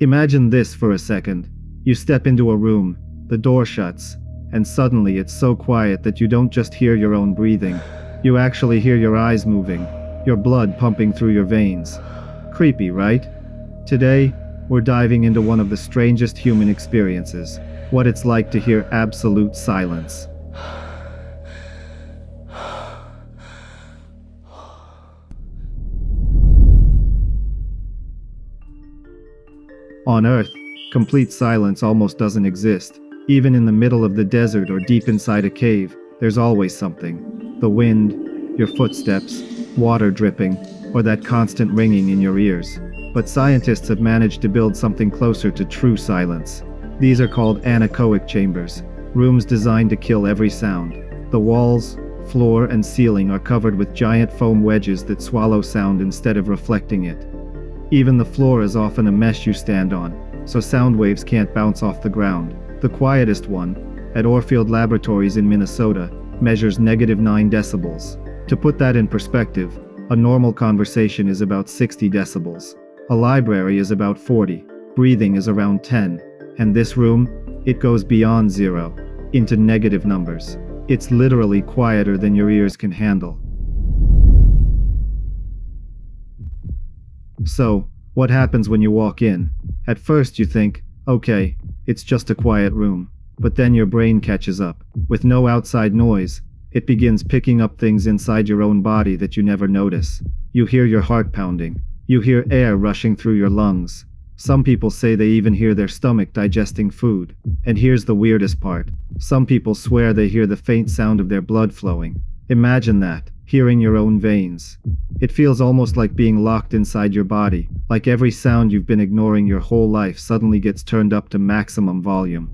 Imagine this for a second. You step into a room, the door shuts, and suddenly it's so quiet that you don't just hear your own breathing. You actually hear your eyes moving, your blood pumping through your veins. Creepy, right? Today, we're diving into one of the strangest human experiences, what it's like to hear absolute silence. On Earth, complete silence almost doesn't exist. Even in the middle of the desert or deep inside a cave, there's always something. The wind, your footsteps, water dripping, or that constant ringing in your ears. But scientists have managed to build something closer to true silence. These are called anechoic chambers, rooms designed to kill every sound. The walls, floor, and ceiling are covered with giant foam wedges that swallow sound instead of reflecting it. Even the floor is often a mesh you stand on, so sound waves can't bounce off the ground. The quietest one, at Orfield Laboratories in Minnesota, measures -9 decibels. To put that in perspective, a normal conversation is about 60 decibels. A library is about 40. Breathing is around 10. And this room, it goes beyond 0, into negative numbers. It's literally quieter than your ears can handle. So, what happens when you walk in? At first you think, okay, it's just a quiet room. But then your brain catches up. With no outside noise, it begins picking up things inside your own body that you never notice. You hear your heart pounding. You hear air rushing through your lungs. Some people say they even hear their stomach digesting food. And here's the weirdest part. Some people swear they hear the faint sound of their blood flowing. Imagine that, hearing your own veins. It feels almost like being locked inside your body, like every sound you've been ignoring your whole life suddenly gets turned up to maximum volume.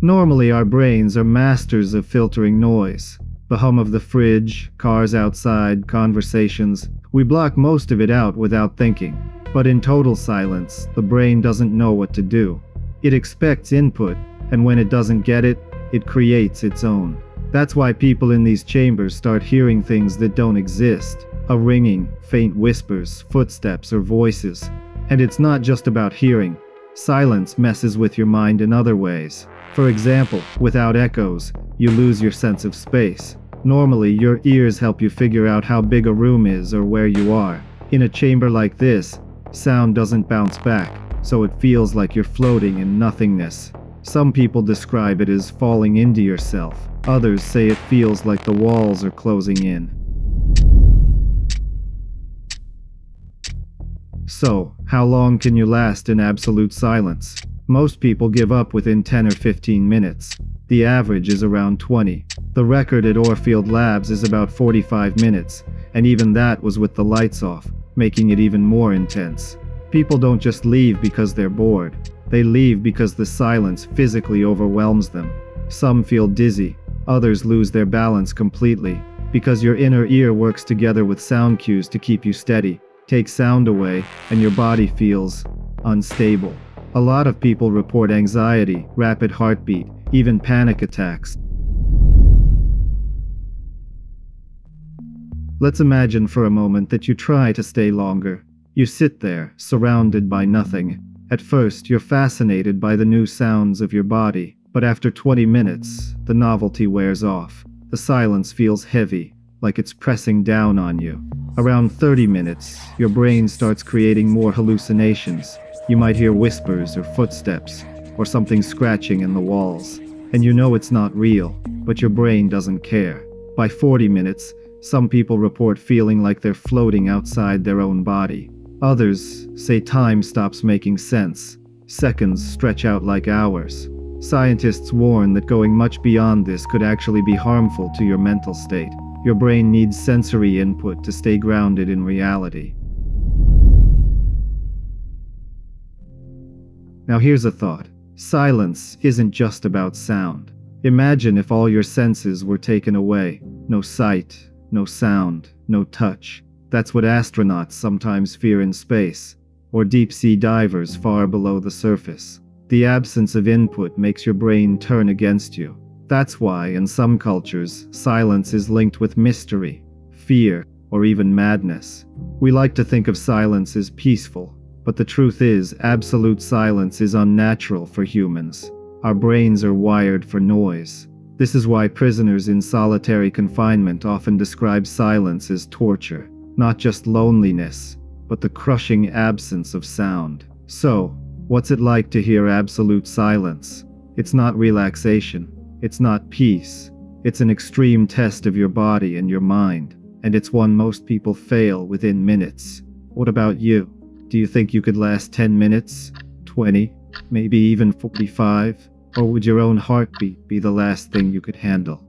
Normally our brains are masters of filtering noise. The hum of the fridge, cars outside, conversations. We block most of it out without thinking. But in total silence, the brain doesn't know what to do. It expects input, and when it doesn't get it, it creates its own. That's why people in these chambers start hearing things that don't exist. A ringing, faint whispers, footsteps, or voices. And it's not just about hearing. Silence messes with your mind in other ways. For example, without echoes, you lose your sense of space. Normally, your ears help you figure out how big a room is or where you are. In a chamber like this, sound doesn't bounce back, so it feels like you're floating in nothingness. Some people describe it as falling into yourself. Others say it feels like the walls are closing in. So, how long can you last in absolute silence? Most people give up within 10 or 15 minutes. The average is around 20. The record at Orfield Labs is about 45 minutes, and even that was with the lights off, making it even more intense. People don't just leave because they're bored. They leave because the silence physically overwhelms them. Some feel dizzy, others lose their balance completely, because your inner ear works together with sound cues to keep you steady. Take sound away, and your body feels unstable. A lot of people report anxiety, rapid heartbeat, even panic attacks. Let's imagine for a moment that you try to stay longer. You sit there, surrounded by nothing. At first, you're fascinated by the new sounds of your body, but after 20 minutes, the novelty wears off. The silence feels heavy, like it's pressing down on you. Around 30 minutes, your brain starts creating more hallucinations. You might hear whispers or footsteps, or something scratching in the walls. And you know it's not real, but your brain doesn't care. By 40 minutes, some people report feeling like they're floating outside their own body. Others say time stops making sense. Seconds stretch out like hours. Scientists warn that going much beyond this could actually be harmful to your mental state. Your brain needs sensory input to stay grounded in reality. Now here's a thought. Silence isn't just about sound. Imagine if all your senses were taken away. No sight, no sound, no touch. That's what astronauts sometimes fear in space, or deep-sea divers far below the surface. The absence of input makes your brain turn against you. That's why, in some cultures, silence is linked with mystery, fear, or even madness. We like to think of silence as peaceful, but the truth is, absolute silence is unnatural for humans. Our brains are wired for noise. This is why prisoners in solitary confinement often describe silence as torture, not just loneliness, but the crushing absence of sound. So, what's it like to hear absolute silence? It's not relaxation. It's not peace. It's an extreme test of your body and your mind, and it's one most people fail within minutes. What about you? Do you think you could last 10 minutes? 20? Maybe even 45? Or would your own heartbeat be the last thing you could handle?